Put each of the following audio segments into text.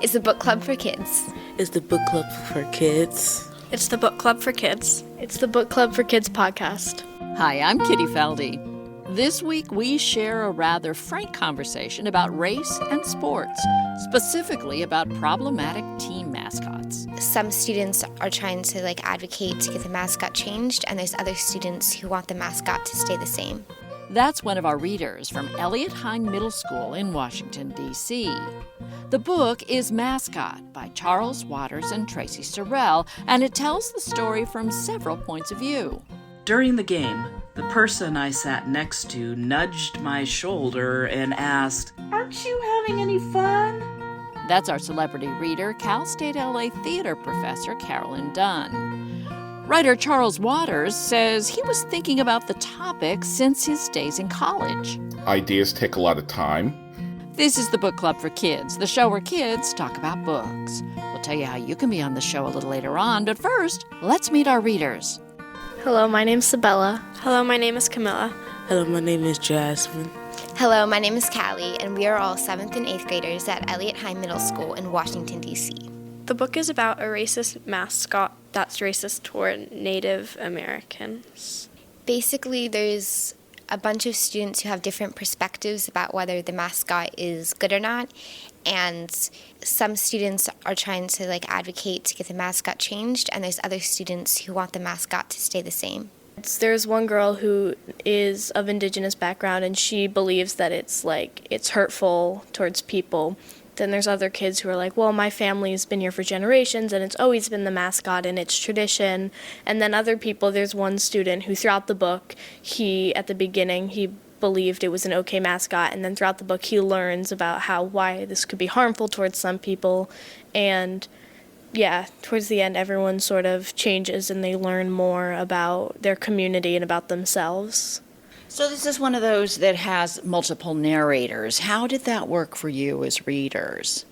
It's the book club for kids. It's the book club for kids. It's the book club for kids. It's the book club for kids podcast. Hi, I'm Kitty Felde. This week we share a rather frank conversation about race and sports, specifically about problematic team mascots. Some students are trying to advocate to get the mascot changed, and there's other students who want the mascot to stay the same. That's one of our readers from Eliot-Hine Middle School in Washington, D.C. The book is Mascot by Charles Waters and Traci Sorell, and it tells the story from several points of view. During the game, the person I sat next to nudged my shoulder and asked, "Aren't you having any fun?" That's our celebrity reader, Cal State LA theater professor Carolyn Dunn. Writer Charles Waters says he was thinking about the topic since his days in college. Ideas take a lot of time. This is the Book Club for Kids, the show where kids talk about books. We'll tell you how you can be on the show a little later on, but first, let's meet our readers. Hello, my name's Sabella. Hello, my name is Camilla. Hello, my name is Jasmine. Hello, my name is Callie, and we are all 7th and 8th graders at Eliot-Hine Middle School in Washington, D.C. The book is about a racist mascot that's racist toward Native Americans. Basically, there's a bunch of students who have different perspectives about whether the mascot is good or not, and some students are trying to advocate to get the mascot changed, and there's other students who want the mascot to stay the same. There's one girl who is of indigenous background, and she believes that it's hurtful towards people. Then there's other kids who are like, well, my family's been here for generations, and it's always been the mascot, and it's tradition. And then other people, there's one student who throughout the book, at the beginning, he believed it was an okay mascot, and then throughout the book, he learns about why this could be harmful towards some people. And yeah, towards the end, everyone sort of changes, and they learn more about their community and about themselves. So this is one of those that has multiple narrators. How did that work for you as readers?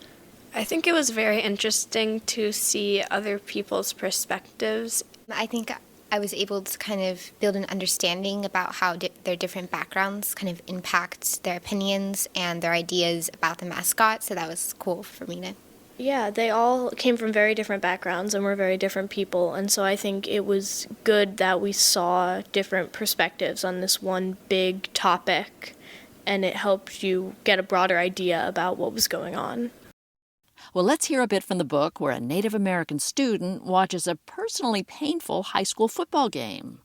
I think it was very interesting to see other people's perspectives. I think I was able to kind of build an understanding about how their different backgrounds kind of impact their opinions and their ideas about the mascot, so that was cool for me to. Yeah, they all came from very different backgrounds and were very different people, and so I think it was good that we saw different perspectives on this one big topic, and it helped you get a broader idea about what was going on. Well, let's hear a bit from the book where a Native American student watches a personally painful high school football game.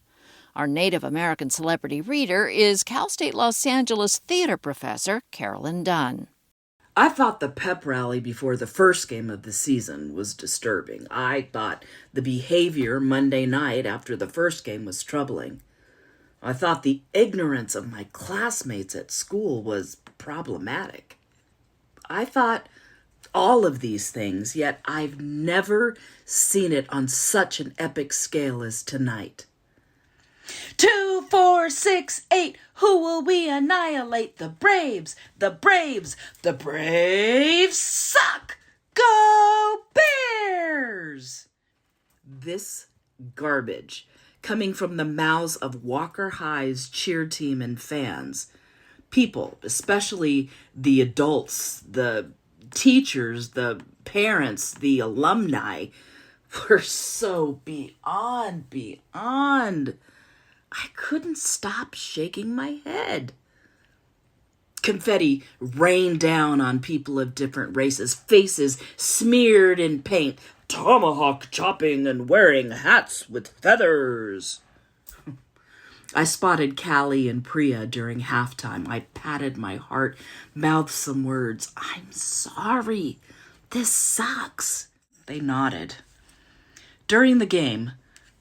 Our Native American celebrity reader is Cal State Los Angeles theater professor Carolyn Dunn. I thought the pep rally before the first game of the season was disturbing. I thought the behavior Monday night after the first game was troubling. I thought the ignorance of my classmates at school was problematic. I thought all of these things, yet I've never seen it on such an epic scale as tonight. 2, 4, 6, 8. Who will we annihilate? The Braves. The Braves. The Braves suck. Go Bears! This garbage coming from the mouths of Walker High's cheer team and fans. People, especially the adults, the teachers, the parents, the alumni, were so beyond. I couldn't stop shaking my head. Confetti rained down on people of different races, faces smeared in paint, tomahawk chopping and wearing hats with feathers. I spotted Callie and Priya during halftime. I patted my heart, mouthed some words. "I'm sorry. This sucks." They nodded. During the game,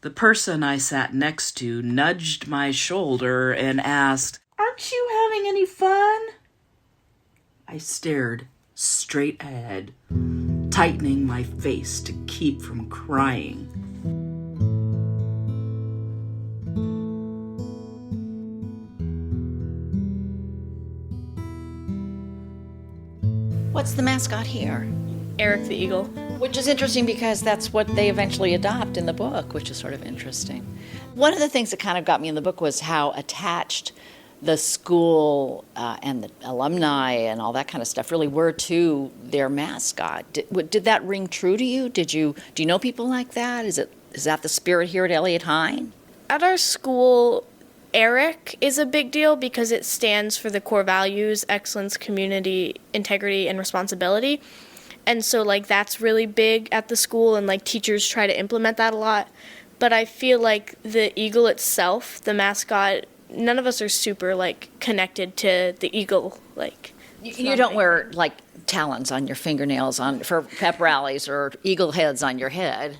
the person I sat next to nudged my shoulder and asked, "Aren't you having any fun?" I stared straight ahead, tightening my face to keep from crying. What's the mascot here? Eric the Eagle. Which is interesting because that's what they eventually adopt in the book, which is sort of interesting. One of the things that kind of got me in the book was how attached the school and the alumni and all that kind of stuff really were to their mascot. Did that ring true to you? Do you know people like that? Is that the spirit here at Eliot-Hine? At our school, Erdich is a big deal because it stands for the core values: excellence, community, integrity, and responsibility. And so, like, that's really big at the school, and, like, teachers try to implement that a lot. But I feel like the eagle itself, the mascot, none of us are super, like, connected to the eagle. Like, You don't wear, like, talons on your fingernails for pep rallies or eagle heads on your head.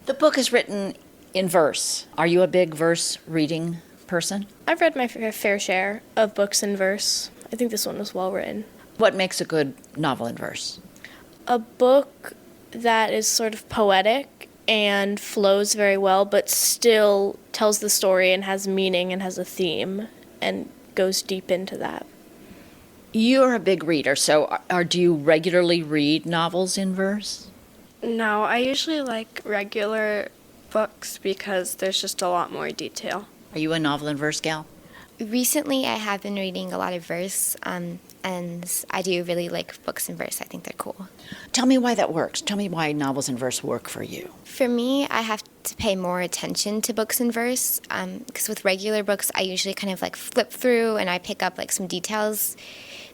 The book is written in verse. Are you a big verse reading person? I've read my fair share of books in verse. I think this one was well written. What makes a good novel in verse? A book that is sort of poetic and flows very well, but still tells the story and has meaning and has a theme and goes deep into that. You're a big reader, so do you regularly read novels in verse? No, I usually like regular books because there's just a lot more detail. Are you a novel in verse gal? Recently, I have been reading a lot of verse, and I do really like books in verse. I think they're cool. Tell me why that works. Tell me why novels in verse work for you. For me, I have to pay more attention to books in verse, because with regular books, I usually kind of like flip through and I pick up like some details.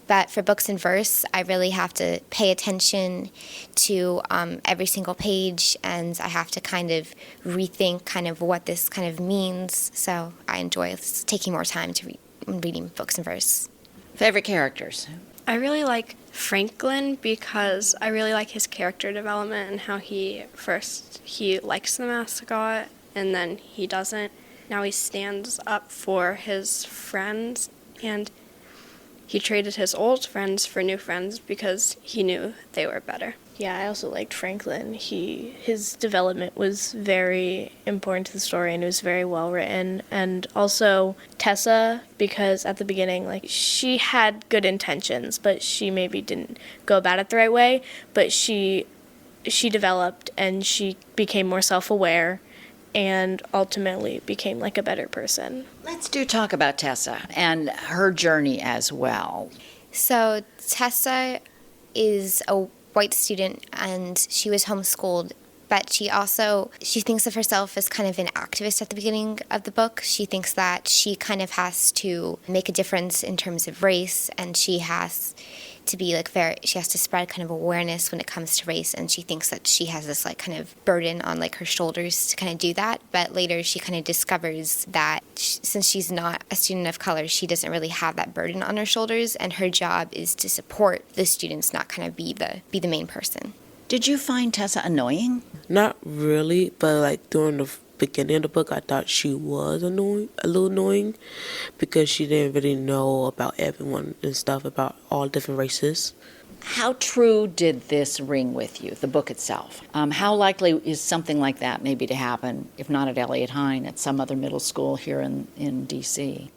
But for books in verse, I really have to pay attention to every single page, and I have to kind of rethink kind of what this kind of means. So I enjoy taking more time to reading books in verse. Favorite characters? I really like Franklin because I really like his character development and how he likes the mascot and then he doesn't. Now he stands up for his friends, and he traded his old friends for new friends because he knew they were better. Yeah, I also liked Franklin. His development was very important to the story, and it was very well written. And also Tessa, because at the beginning, like, she had good intentions, but she maybe didn't go about it the right way. But she developed, and she became more self-aware, and ultimately became like a better person. Let's talk about Tessa and her journey as well. So Tessa is a white student, and she was homeschooled, but she thinks of herself as kind of an activist at the beginning of the book. She thinks that she kind of has to make a difference in terms of race, and she has to be like she has to spread kind of awareness when it comes to race, and she thinks that she has this like kind of burden on like her shoulders to kind of do that. But later she kind of discovers that since she's not a student of color, she doesn't really have that burden on her shoulders, and her job is to support the students, not kind of be the main person. Did you find Tessa annoying? Not really, but like during the beginning of the book, I thought she was a little annoying, because she didn't really know about everyone and stuff, about all different races. How true did this ring with you, the book itself? How likely is something like that maybe to happen, if not at Eliot-Hine, at some other middle school here in D.C.?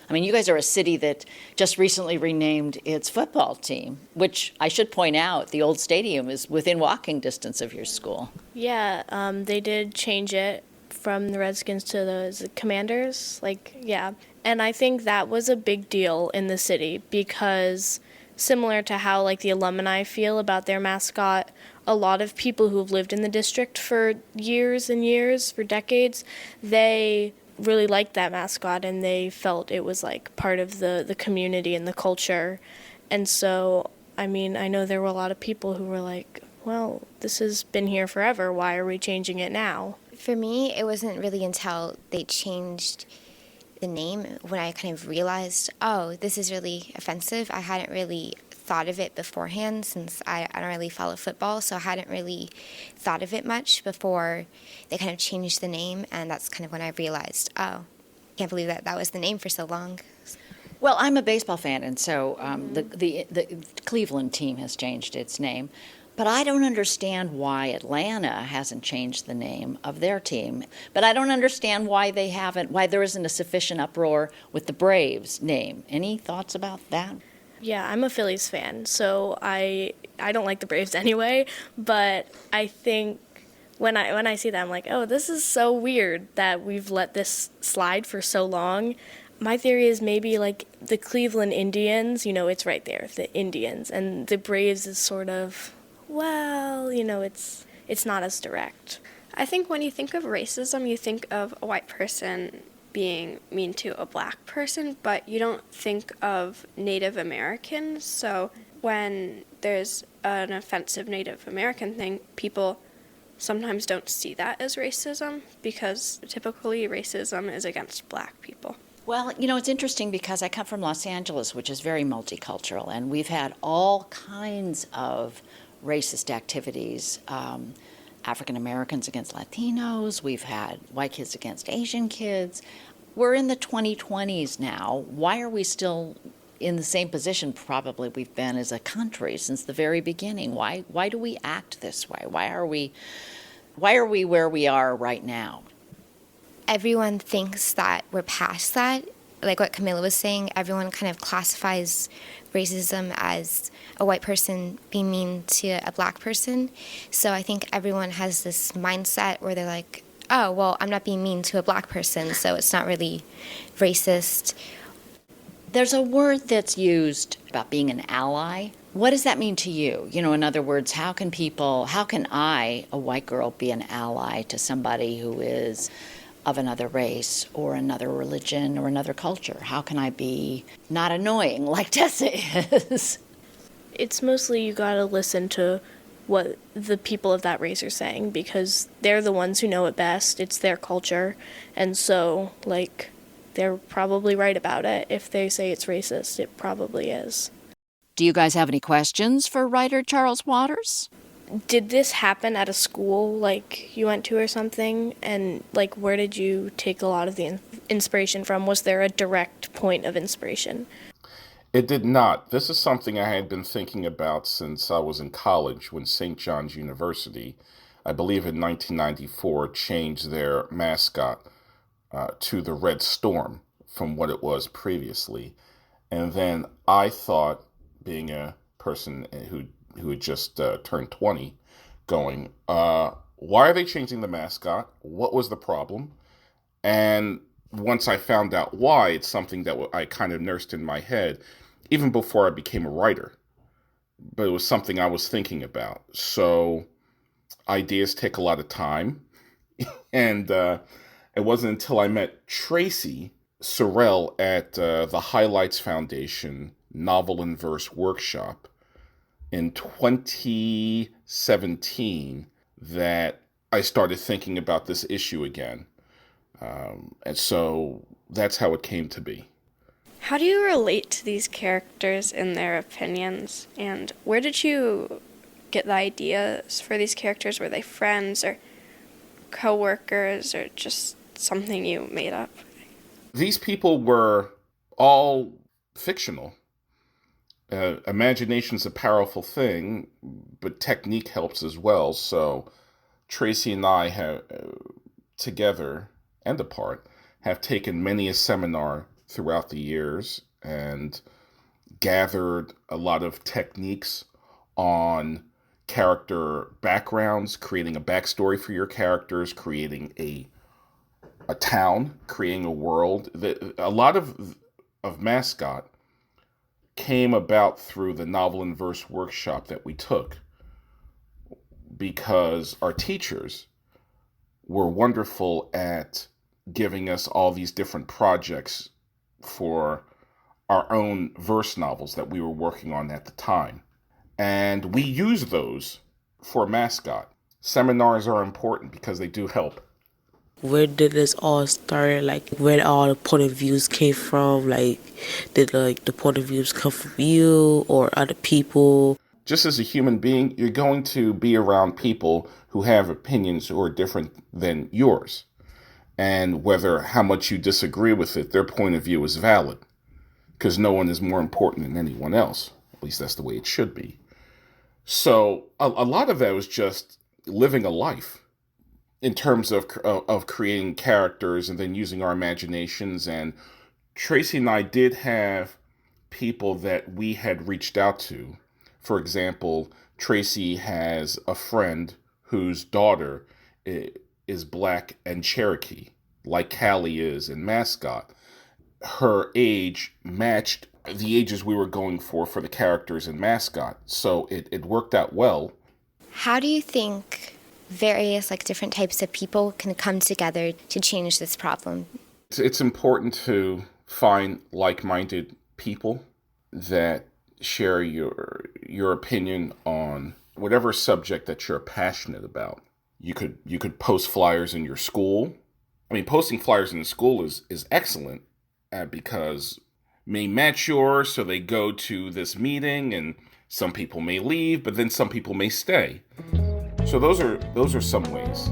I mean, you guys are a city that just recently renamed its football team, which I should point out, the old stadium is within walking distance of your school. Yeah, they did change it from the Redskins to the Commanders. Yeah. And I think that was a big deal in the city, because similar to how like the alumni feel about their mascot, a lot of people who've lived in the district for years and years, for decades, they really liked that mascot, and they felt it was like part of the community and the culture. And so, I mean, I know there were a lot of people who were like, well, this has been here forever, why are we changing it now? For me, it wasn't really until they changed the name when I kind of realized, oh, this is really offensive. I hadn't really thought of it beforehand, since I don't really follow football, so I hadn't really thought of it much before they kind of changed the name, and that's kind of when I realized, oh, I can't believe that was the name for so long. Well, I'm a baseball fan, and so the Cleveland team has changed its name. But I don't understand why Atlanta hasn't changed the name of their team. But I don't understand why there isn't a sufficient uproar with the Braves name. Any thoughts about that? Yeah, I'm a Phillies fan, so I don't like the Braves anyway, but I think when I see that, I'm like, oh, this is so weird that we've let this slide for so long. My theory is maybe like the Cleveland Indians, it's right there, the Indians, and the Braves is sort of, well, it's not as direct. I think when you think of racism, you think of a white person being mean to a black person, but you don't think of Native Americans. So when there's an offensive Native American thing, people sometimes don't see that as racism because typically racism is against black people. Well, it's interesting because I come from Los Angeles, which is very multicultural, and we've had all kinds of racist activities. African Americans against Latinos, we've had white kids against Asian kids. We're in the 2020s now. Why are we still in the same position probably we've been as a country since the very beginning? Why do we act this way? Why are we where we are right now? Everyone thinks that we're past that. Like what Camilla was saying, everyone kind of classifies racism as a white person being mean to a black person. So I think everyone has this mindset where they're like, oh, well, I'm not being mean to a black person, so it's not really racist. There's a word that's used about being an ally. What does that mean to you? In other words, how can I, a white girl, be an ally to somebody who is of another race or another religion or another culture? How can I be not annoying like Tessa is? It's mostly you gotta listen to what the people of that race are saying because they're the ones who know it best. It's their culture. And so, they're probably right about it. If they say it's racist, it probably is. Do you guys have any questions for writer Charles Waters? Did this happen at a school you went to or something? And where did you take a lot of the inspiration from? Was there a direct point of inspiration? It did not. This is something I had been thinking about since I was in college when St. John's University, I believe in 1994, changed their mascot to the Red Storm from what it was previously. And then I thought, being a person who had just turned 20, going, why are they changing the mascot? What was the problem? And once I found out why, it's something that I kind of nursed in my head, even before I became a writer. But it was something I was thinking about. So ideas take a lot of time. And it wasn't until I met Traci Sorell at the Highlights Foundation Novel and Verse Workshop in 2017 that I started thinking about this issue again. And so that's how it came to be. How do you relate to these characters and their opinions? And where did you get the ideas for these characters? Were they friends or co-workers or just something you made up? These people were all fictional. Imagination's a powerful thing, but technique helps as well. So Traci and I have, together and apart, have taken many a seminar throughout the years and gathered a lot of techniques on character backgrounds, creating a backstory for your characters, creating a town, creating a world. A lot of Mascot came about through the novel and verse workshop that we took because our teachers were wonderful at giving us all these different projects for our own verse novels that we were working on at the time. And we use those for Mascot. Seminars are important because they do help. Where did this all start? Where all the point of views came from? Did the point of views come from you or other people? Just as a human being, you're going to be around people who have opinions who are different than yours. And whether how much you disagree with it, their point of view is valid. Because no one is more important than anyone else. At least that's the way it should be. So a lot of that was just living a life in terms of creating characters and then using our imaginations. And Traci and I did have people that we had reached out to. For example, Traci has a friend whose daughter is Black and Cherokee, like Callie is in Mascot. her age matched the ages we were going for the characters in Mascot. So it worked out well. How do you think various different types of people can come together to change this problem? It's important to find like-minded people that share your opinion on whatever subject that you're passionate about. You could post flyers in your school. I mean, posting flyers in the school is excellent because may match yours, so they go to this meeting, and some people may leave, but then some people may stay. So those are some ways.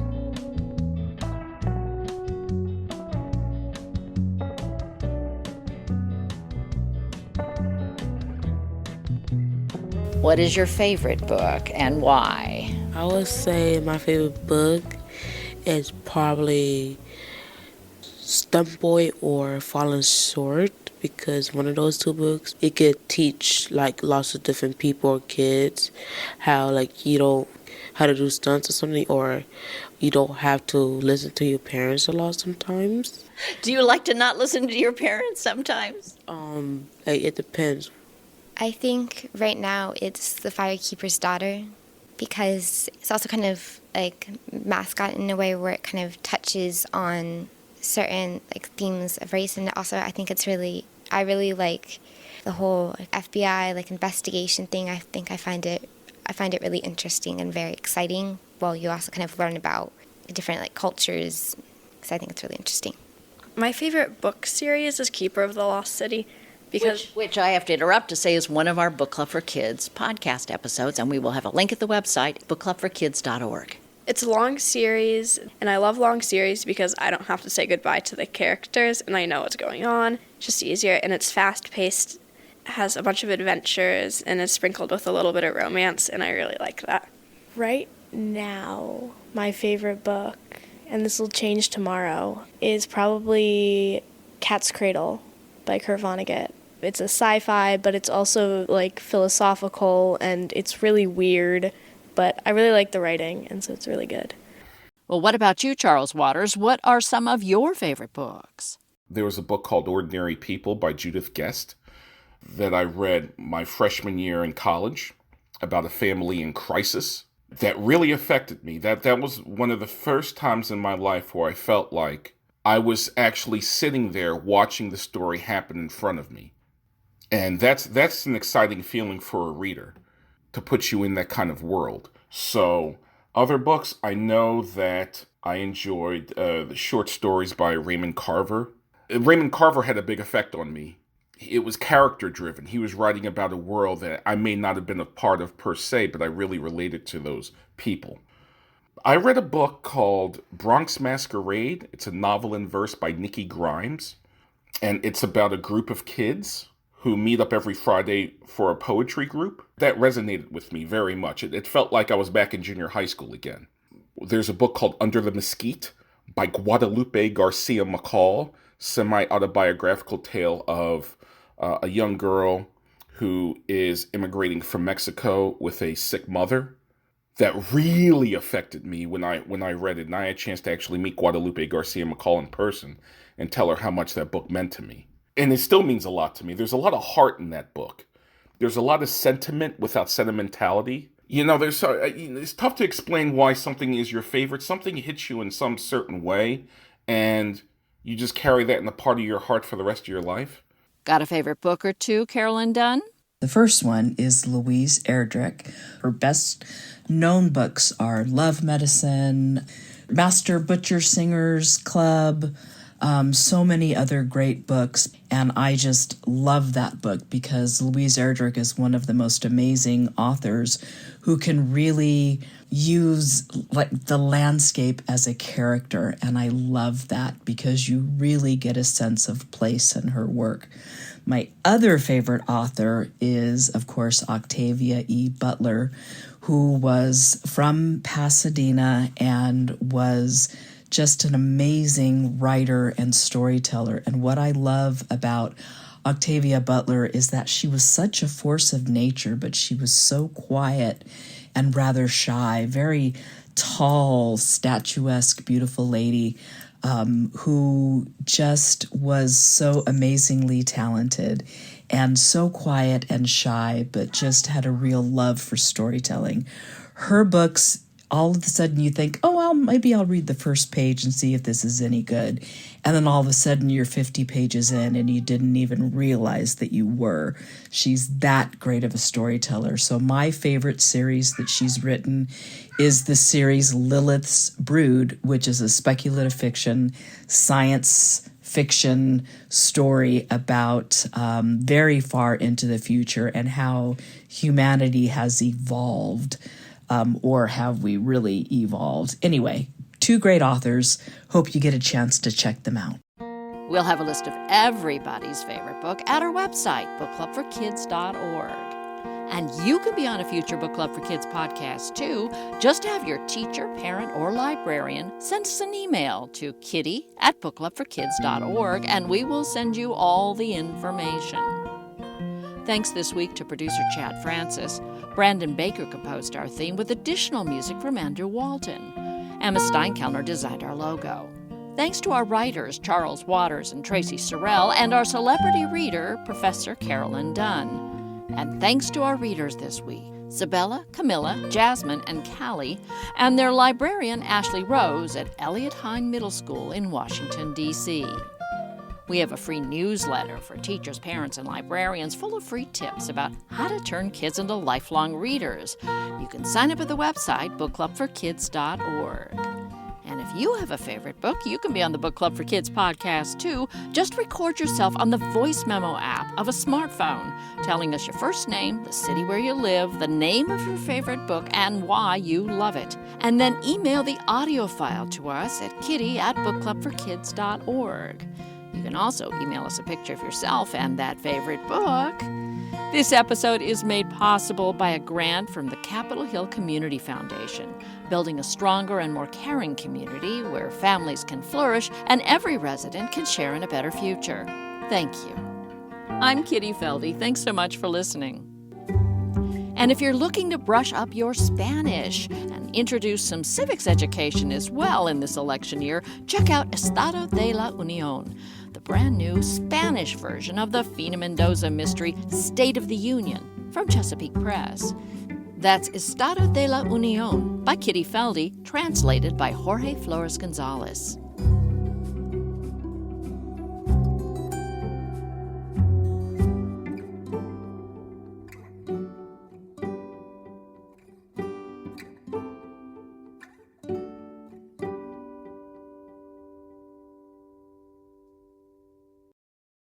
What is your favorite book and why? I would say my favorite book is probably Stunt Boy or Fallen Short, because one of those two books, it could teach lots of different people or kids how how to do stunts or something, or you don't have to listen to your parents a lot sometimes. Do you like to not listen to your parents sometimes? It depends. I think right now it's The Firekeeper's Daughter, because it's also kind of like Mascot in a way where it kind of touches on certain themes of race, and also I think I really like the whole FBI investigation thing. I find it really interesting and very exciting. Well, you also kind of learn about different cultures, so I think it's really interesting. My favorite book series is Keeper of the Lost City, because Which I have to interrupt to say is one of our Book Club for Kids podcast episodes, and we will have a link at the website, bookclubforkids.org. it's a long series, and I love long series because I don't have to say goodbye to the characters, and I know what's going on. It's just easier, and it's fast-paced, has a bunch of adventures, and is sprinkled with a little bit of romance, and I really like that. Right now, my favorite book, and this will change tomorrow, is probably Cat's Cradle by Kurt Vonnegut. It's a sci-fi, but it's also philosophical, and it's really weird, but I really like the writing, and so it's really good. Well, what about you, Charles Waters? What are some of your favorite books? There was a book called Ordinary People by Judith Guest that I read my freshman year in college about a family in crisis that really affected me. That was one of the first times in my life where I felt like I was actually sitting there watching the story happen in front of me. And that's an exciting feeling for a reader, to put you in that kind of world. So other books, I know that I enjoyed the short stories by Raymond Carver. Raymond Carver had a big effect on me. It was character driven. He was writing about a world that I may not have been a part of per se, but I really related to those people. I read a book called Bronx Masquerade. It's a novel in verse by Nikki Grimes, and it's about a group of kids who meet up every Friday for a poetry group. That resonated with me very much. It felt like I was back in junior high school again. There's a book called Under the Mesquite by Guadalupe Garcia McCall, semi-autobiographical tale of a young girl who is immigrating from Mexico with a sick mother. That really affected me when I read it, and I had a chance to actually meet Guadalupe Garcia McCall in person and tell her how much that book meant to me. And it still means a lot to me. There's a lot of heart in that book. There's a lot of sentiment without sentimentality. It's tough to explain why something is your favorite. Something hits you in some certain way, and you just carry that in a part of your heart for the rest of your life. Got a favorite book or two, Carolyn Dunn? The first one is Louise Erdich. Her best-known books are Love Medicine, Master Butcher Singers Club, so many other great books. And I just love that book because Louise Erdich is one of the most amazing authors who can really use the landscape as a character. And I love that because you really get a sense of place in her work. My other favorite author is, of course, Octavia E. Butler, who was from Pasadena and was just an amazing writer and storyteller. And what I love about Octavia Butler is that she was such a force of nature, but she was so quiet and rather shy, very tall, statuesque, beautiful lady. who just was so amazingly talented and so quiet and shy, but just had a real love for storytelling. Her books, all of a sudden you think, oh, well, maybe I'll read the first page and see if this is any good. And then all of a sudden you're 50 pages in and you didn't even realize that you were. She's that great of a storyteller. So my favorite series that she's written is the series Lilith's Brood, which is a speculative fiction, science fiction story about very far into the future and how humanity has evolved. Or have we really evolved? Anyway, two great authors. Hope you get a chance to check them out. We'll have a list of everybody's favorite book at our website, bookclubforkids.org. And you can be on a future Book Club for Kids podcast, too. Just have your teacher, parent, or librarian send us an email to kitty@bookclubforkids.org, and we will send you all the information. Thanks this week to producer Chad Francis. Brandon Baker composed our theme with additional music from Andrew Walton. Emma Steinkellner designed our logo. Thanks to our writers, Charles Waters and Traci Sorell, and our celebrity reader, Professor Carolyn Dunn. And thanks to our readers this week, Sabella, Camilla, Jasmine, and Callie, and their librarian, Ashley Rose, at Eliot-Hine Middle School in Washington, D.C. We have a free newsletter for teachers, parents, and librarians full of free tips about how to turn kids into lifelong readers. You can sign up at the website, bookclubforkids.org. And if you have a favorite book, you can be on the Book Club for Kids podcast, too. Just record yourself on the voice memo app of a smartphone, telling us your first name, the city where you live, the name of your favorite book, and why you love it. And then email the audio file to us at kitty@bookclubforkids.org. You can also email us a picture of yourself and that favorite book. This episode is made possible by a grant from the Capitol Hill Community Foundation, building a stronger and more caring community where families can flourish and every resident can share in a better future. Thank you. I'm Kitty Felde. Thanks so much for listening. And if you're looking to brush up your Spanish and introduce some civics education as well in this election year, check out Estado de la Unión, the brand new Spanish version of the Fina Mendoza mystery State of the Union from Chesapeake Press. That's Estado de la Unión by Kitty Felde, translated by Jorge Flores Gonzalez.